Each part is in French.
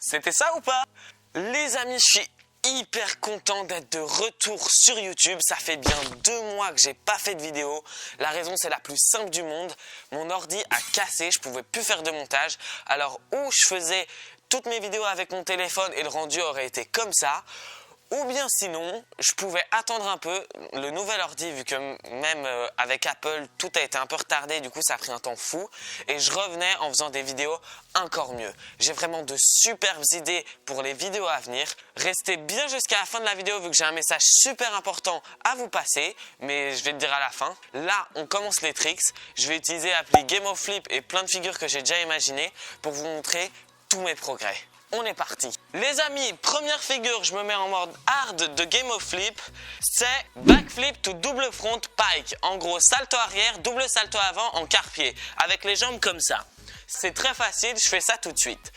C'était ça ou pas? Les amis, je suis hyper content d'être de retour sur YouTube. Ça fait bien 2 mois que j'ai pas fait de vidéo. La raison, c'est la plus simple du monde. Mon ordi a cassé, je pouvais plus faire de montage. Alors, ou je faisais toutes mes vidéos avec mon téléphone et le rendu aurait été comme ça. Ou bien sinon, je pouvais attendre un peu le nouvel ordi, vu que même avec Apple, tout a été un peu retardé, du coup ça a pris un temps fou. Et je revenais en faisant des vidéos encore mieux. J'ai vraiment de superbes idées pour les vidéos à venir. Restez bien jusqu'à la fin de la vidéo, vu que j'ai un message super important à vous passer. Mais je vais le dire à la fin. Là, on commence les tricks. Je vais utiliser l'appli Game of Flip et plein de figures que j'ai déjà imaginées pour vous montrer tous mes progrès. On est parti. Les amis, première figure, je me mets en mode hard de Game of Flip. C'est backflip to double front pike. En gros, salto arrière, double salto avant en quart-pied. Avec les jambes comme ça. C'est très facile, je fais ça tout de suite.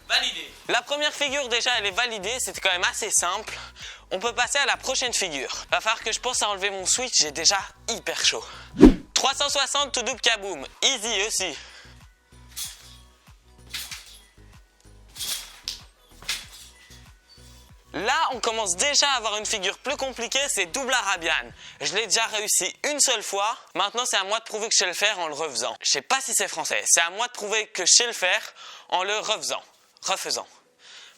Validé. La première figure déjà elle est validée, c'était quand même assez simple. On peut passer à la prochaine figure. Va falloir que je pense à enlever mon switch, j'ai déjà hyper chaud. 360 to double kaboom, easy aussi. Là, on commence déjà à avoir une figure plus compliquée, c'est double arabian. Je l'ai déjà réussi une seule fois. Maintenant, c'est à moi de prouver que je sais le faire en le refaisant. Je sais pas si c'est français. C'est à moi de prouver que je sais le faire en le refaisant.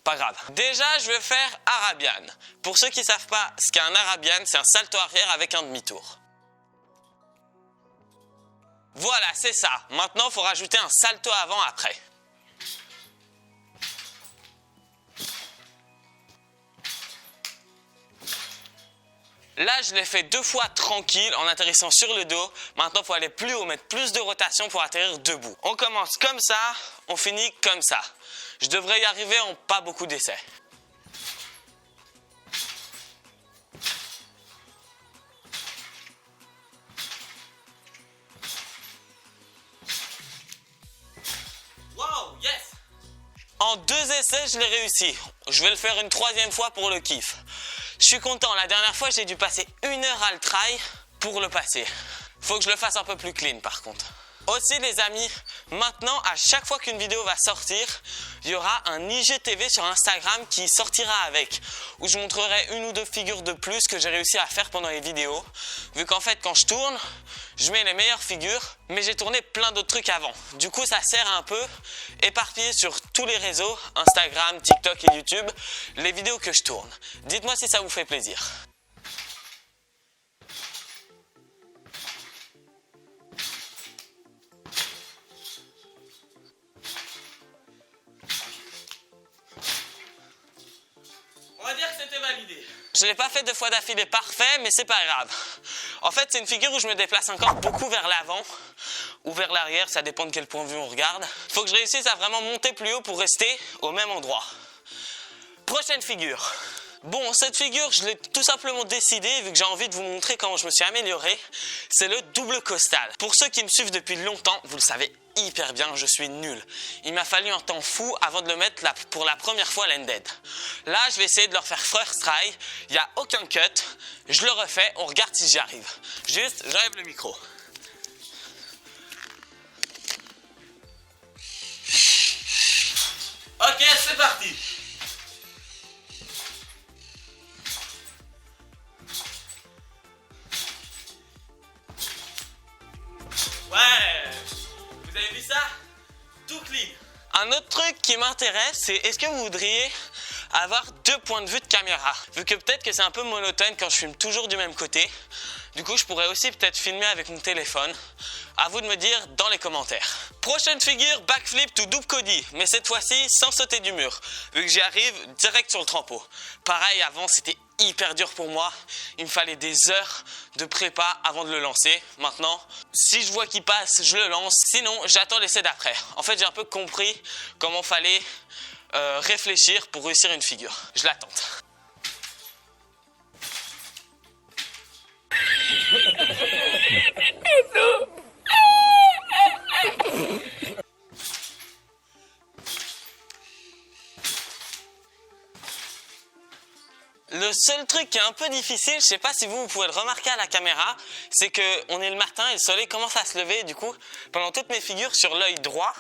Pas grave. Déjà, je vais faire arabian. Pour ceux qui savent pas ce qu'est un arabian, c'est un salto arrière avec un demi-tour. Voilà, c'est ça. Maintenant, il faut rajouter un salto avant après. Là, je l'ai fait 2 fois tranquille en atterrissant sur le dos. Maintenant, il faut aller plus haut, mettre plus de rotation pour atterrir debout. On commence comme ça, on finit comme ça. Je devrais y arriver en pas beaucoup d'essais. Wow, yes! En 2 essais, je l'ai réussi. Je vais le faire une 3e fois pour le kiff. Je suis content, la dernière fois j'ai dû passer 1 heure à le try pour le passer. Faut que je le fasse un peu plus clean par contre. Aussi les amis, maintenant à chaque fois qu'une vidéo va sortir, il y aura un IGTV sur Instagram qui sortira avec. Où je montrerai 1 ou 2 figures de plus que j'ai réussi à faire pendant les vidéos. Vu qu'en fait quand je tourne, je mets les meilleures figures, mais j'ai tourné plein d'autres trucs avant. Du coup ça sert un peu éparpillé sur tous les réseaux, Instagram, TikTok et YouTube, les vidéos que je tourne. Dites-moi si ça vous fait plaisir. On va dire que c'était validé. Je ne l'ai pas fait 2 fois d'affilée parfait, mais c'est pas grave. En fait, c'est une figure où je me déplace encore beaucoup vers l'avant ou vers l'arrière, ça dépend de quel point de vue on regarde. Il faut que je réussisse à vraiment monter plus haut pour rester au même endroit. Prochaine figure. Bon, cette figure, je l'ai tout simplement décidé, vu que j'ai envie de vous montrer comment je me suis amélioré. C'est le double costal. Pour ceux qui me suivent depuis longtemps, vous le savez hyper bien, je suis nul. Il m'a fallu un temps fou avant de le mettre pour la première fois à l'ended. Là, je vais essayer de le refaire first try. Il n'y a aucun cut. Je le refais, on regarde si j'y arrive. Juste, j'enlève le micro. Ok, c'est parti. Ouais, vous avez vu ça? Tout clean. Un autre truc qui m'intéresse, c'est est-ce que vous voudriez avoir 2 points de vue de caméra? Vu que peut-être que c'est un peu monotone quand je filme toujours du même côté. Du coup, je pourrais aussi peut-être filmer avec mon téléphone. À vous de me dire dans les commentaires. Prochaine figure, backflip to double Cody. Mais cette fois-ci, sans sauter du mur. Vu que j'y arrive direct sur le trampo. Pareil, avant, c'était hyper dur pour moi. Il me fallait des heures de prépa avant de le lancer. Maintenant, si je vois qu'il passe, je le lance. Sinon, j'attends l'essai d'après. En fait, j'ai un peu compris comment fallait réfléchir pour réussir une figure. Je l'attends. Le seul truc qui est un peu difficile, je sais pas si vous pouvez le remarquer à la caméra, c'est que on est le matin et le soleil commence à se lever. Du coup, pendant toutes mes figures sur l'œil droit,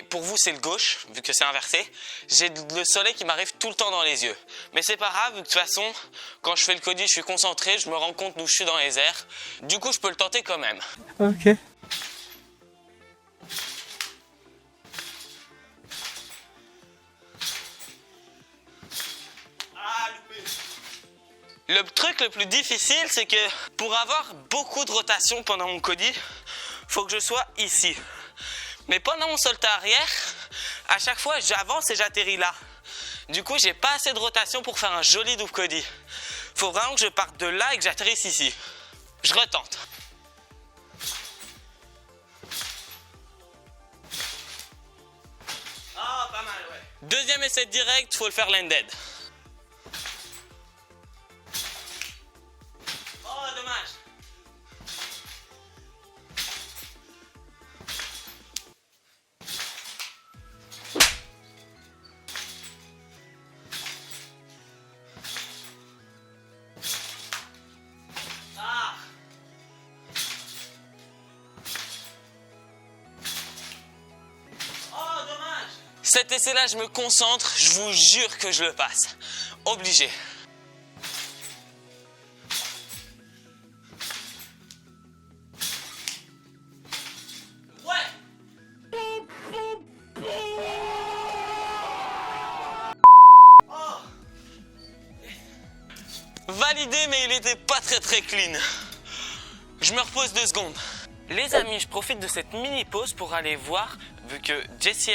pour vous c'est le gauche, vu que c'est inversé, j'ai le soleil qui m'arrive tout le temps dans les yeux. Mais c'est pas grave, de toute façon, quand je fais le Cody, je suis concentré, je me rends compte d'où je suis dans les airs. Du coup, je peux le tenter quand même. Ok. Le truc le plus difficile, c'est que pour avoir beaucoup de rotation pendant mon Cody, faut que je sois ici. Mais pendant mon salto arrière, à chaque fois, j'avance et j'atterris là. Du coup, j'ai pas assez de rotation pour faire un joli double Cody. Faut vraiment que je parte de là et que j'atterrisse ici. Je retente. Ah, pas mal, ouais. Deuxième essai direct, faut le faire landed. Oh, dommage. Ah. Oh, dommage. Cet essai-là, je me concentre, je vous jure que je le passe. Obligé. Validé, mais il était pas très clean. Je me repose 2 secondes. Les amis, je profite de cette mini pause pour aller voir, vu que Jesse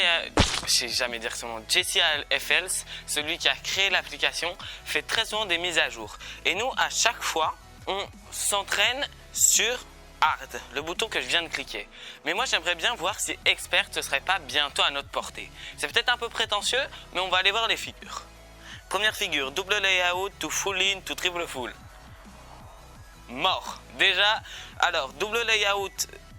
FLs, celui qui a créé l'application, fait très souvent des mises à jour. Et nous, à chaque fois, on s'entraîne sur Hard, le bouton que je viens de cliquer. Mais moi, j'aimerais bien voir si Expert ne serait pas bientôt à notre portée. C'est peut-être un peu prétentieux, mais on va aller voir les figures. Première figure, double layout, to full in, to triple full. Mort. Déjà, alors, double layout,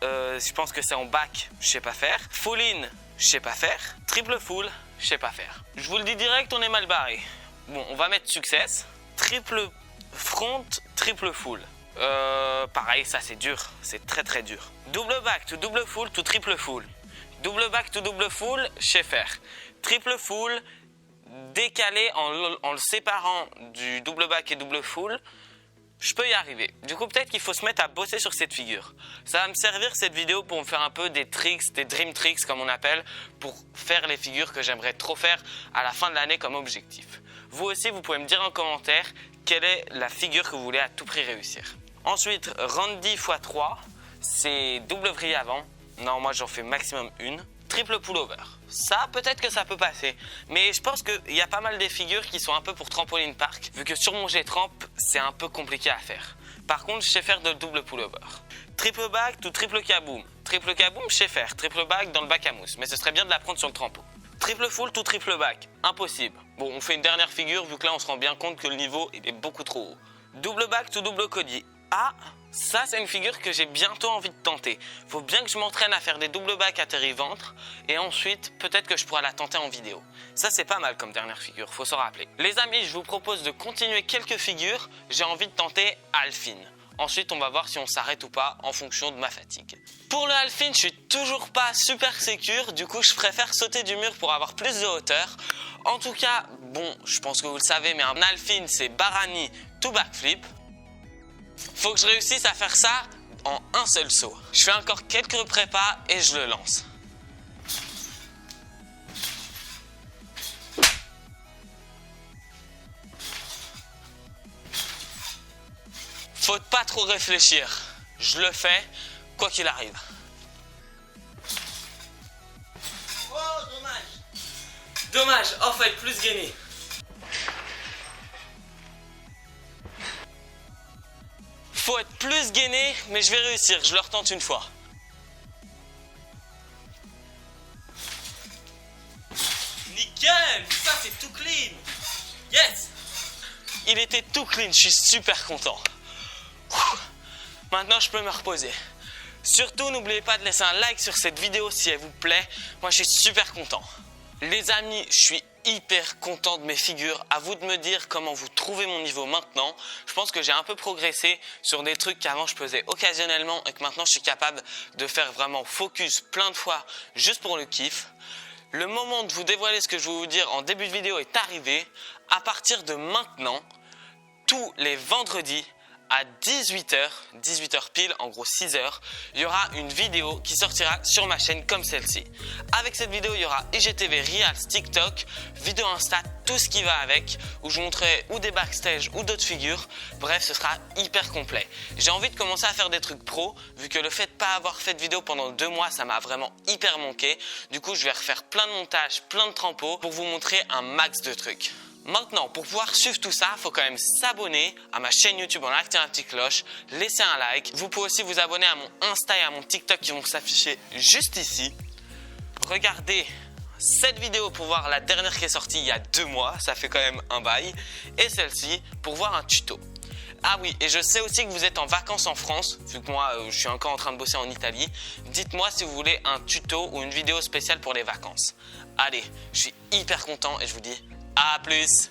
je pense que c'est en back, je sais pas faire. Full in, je sais pas faire. Triple full, je sais pas faire. Je vous le dis direct, on est mal barré. Bon, on va mettre success. Triple front, triple full. Pareil, ça c'est dur, c'est très dur. Double back to double full to triple full. Double back to double full, je sais faire. Triple full, décalé en le séparant du double back et double full, je peux y arriver. Du coup, peut-être qu'il faut se mettre à bosser sur cette figure. Ça va me servir cette vidéo pour me faire un peu des tricks, des dream tricks comme on appelle, pour faire les figures que j'aimerais trop faire à la fin de l'année comme objectif. Vous aussi, vous pouvez me dire en commentaire quelle est la figure que vous voulez à tout prix réussir. Ensuite, Randy x3, c'est double vrille avant. Non, moi j'en fais maximum une. Triple pullover. Ça, peut-être que ça peut passer. Mais je pense qu'il y a pas mal des figures qui sont un peu pour trampoline park, vu que sur mon G-Tramp, c'est un peu compliqué à faire. Par contre, je sais faire de double pullover. Triple back to triple kaboom. Triple kaboom, je sais faire. Triple back dans le bac à mousse. Mais ce serait bien de la prendre sur le trampo. Triple full to triple back. Impossible. Bon, on fait une dernière figure, vu que là, on se rend bien compte que le niveau, il est beaucoup trop haut. Double back to double Cody. Ah, ça c'est une figure que j'ai bientôt envie de tenter. Faut bien que je m'entraîne à faire des double back atterri ventre et ensuite peut-être que je pourrai la tenter en vidéo. Ça c'est pas mal comme dernière figure, faut s'en rappeler. Les amis, je vous propose de continuer quelques figures. J'ai envie de tenter Halfin. Ensuite, on va voir si on s'arrête ou pas en fonction de ma fatigue. Pour le Halfin, je suis toujours pas super sécure. Du coup, je préfère sauter du mur pour avoir plus de hauteur. En tout cas, bon, je pense que vous le savez, mais un Halfin, c'est Barani to backflip. Faut que je réussisse à faire ça en un seul saut. Je fais encore quelques prépas et je le lance. Faut pas trop réfléchir. Je le fais, quoi qu'il arrive. Oh, dommage. Dommage, en fait, plus gainé. Faut être plus gainé, mais je vais réussir. Je le retente une fois. Nickel! Ça, c'est tout clean. Yes! Il était tout clean, je suis super content. Maintenant, je peux me reposer. Surtout, n'oubliez pas de laisser un like sur cette vidéo si elle vous plaît. Moi, je suis super content. Les amis, je suis hyper content de mes figures. À vous de me dire comment vous trouvez mon niveau maintenant. Je pense que j'ai un peu progressé sur des trucs qu'avant je faisais occasionnellement et que maintenant je suis capable de faire vraiment focus plein de fois juste pour le kiff. Le moment de vous dévoiler ce que je vais vous dire en début de vidéo est arrivé. À partir de maintenant, tous les vendredis à 18h pile, en gros 6h, il y aura une vidéo qui sortira sur ma chaîne comme celle-ci. Avec cette vidéo, il y aura IGTV, Reels, TikTok, vidéo Insta, tout ce qui va avec, où je vous montrerai ou des backstage ou d'autres figures. Bref, ce sera hyper complet. J'ai envie de commencer à faire des trucs pro, vu que le fait de ne pas avoir fait de vidéo pendant 2 mois, ça m'a vraiment hyper manqué. Du coup, je vais refaire plein de montages, plein de trampos pour vous montrer un max de trucs. Maintenant, pour pouvoir suivre tout ça, il faut quand même s'abonner à ma chaîne YouTube en activant la petite cloche, laisser un like. Vous pouvez aussi vous abonner à mon Insta et à mon TikTok qui vont s'afficher juste ici. Regardez cette vidéo pour voir la dernière qui est sortie il y a 2 mois, ça fait quand même un bail. Et celle-ci pour voir un tuto. Ah oui, et je sais aussi que vous êtes en vacances en France, vu que moi je suis encore en train de bosser en Italie. Dites-moi si vous voulez un tuto ou une vidéo spéciale pour les vacances. Allez, je suis hyper content et je vous dis à plus.